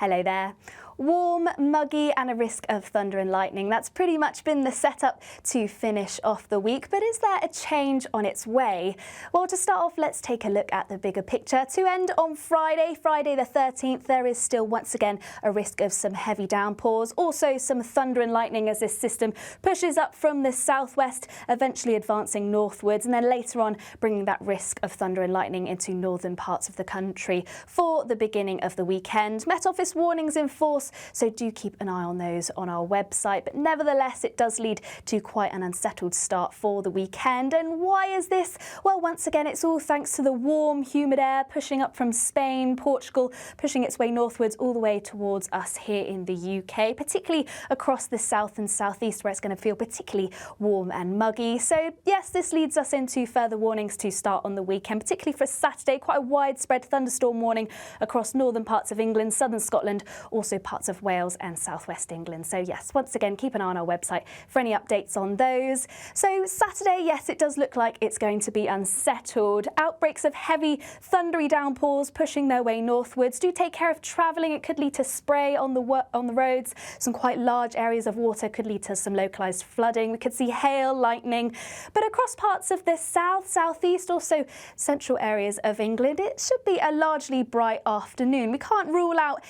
Hello there. Warm, muggy and a risk of thunder and lightning. That's pretty much been the setup to finish off the week, but is there a change on its way? Well, to start off, let's take a look at the bigger picture. To end on Friday the 13th, there is still once again a risk of some heavy downpours, also some thunder and lightning as this system pushes up from the southwest, eventually advancing northwards, and then later on bringing that risk of thunder and lightning into northern parts of the country for the beginning of the weekend. Met Office warnings in force, so do keep an eye on those on our website. But nevertheless, it does lead to quite an unsettled start for the weekend. And why is this? Well, once again, it's all thanks to the warm, humid air pushing up from Spain, Portugal, pushing its way northwards all the way towards us here in the UK, particularly across the south and southeast, where it's going to feel particularly warm and muggy. So yes, this leads us into further warnings to start on the weekend, particularly for Saturday. Quite a widespread thunderstorm warning across northern parts of England, southern Scotland, also parts of Wales and southwest England. So yes, once again, keep an eye on our website for any updates on those. So Saturday, yes, it does look like it's going to be unsettled. Outbreaks of heavy thundery downpours pushing their way northwards. Do take care of travelling. It could lead to spray on the roads. Some quite large areas of water could lead to some localised flooding. We could see hail, lightning. But across parts of the south, southeast, also central areas of England, it should be a largely bright afternoon. We can't rule out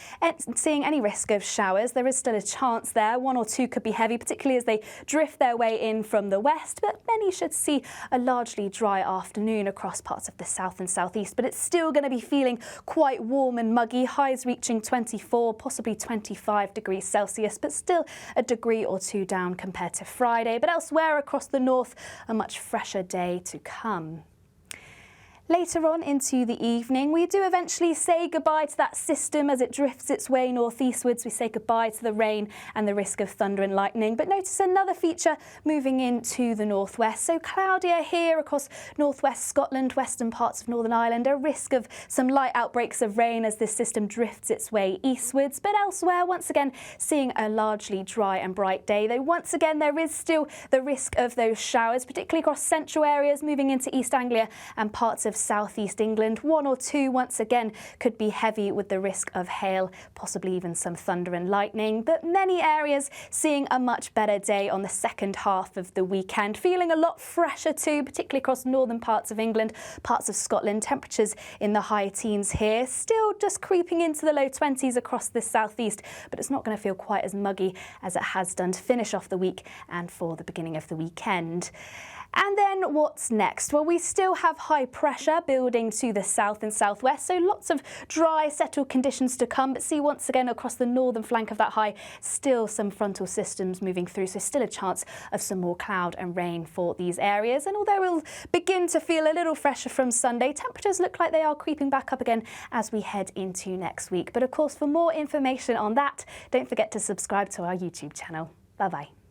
seeing any risk of showers. There is still a chance there. One or two could be heavy, particularly as they drift their way in from the west, but many should see a largely dry afternoon across parts of the south and southeast. But it's still going to be feeling quite warm and muggy, highs reaching 24, possibly 25 degrees Celsius, but still a degree or two down compared to Friday. But elsewhere across the north, a much fresher day to come. Later on into the evening, we do eventually say goodbye to that system as it drifts its way northeastwards. We say goodbye to the rain and the risk of thunder and lightning. But notice another feature moving into the northwest. So cloudier here across northwest Scotland, western parts of Northern Ireland. A risk of some light outbreaks of rain as this system drifts its way eastwards. But elsewhere, once again, seeing a largely dry and bright day. Though once again, there is still the risk of those showers, particularly across central areas moving into East Anglia and parts of southeast England. One or two once again could be heavy with the risk of hail, possibly even some thunder and lightning. But many areas seeing a much better day on the second half of the weekend. Feeling a lot fresher too, particularly across northern parts of England, parts of Scotland. Temperatures in the high teens here, still just creeping into the low 20s across the southeast, but it's not going to feel quite as muggy as it has done to finish off the week and for the beginning of the weekend. And then what's next? Well, we still have high pressure building to the south and southwest, so lots of dry, settled conditions to come. But see, once again, across the northern flank of that high, still some frontal systems moving through, so still a chance of some more cloud and rain for these areas. And although we'll begin to feel a little fresher from Sunday, temperatures look like they are creeping back up again as we head into next week. But of course, for more information on that, don't forget to subscribe to our YouTube channel. Bye-bye.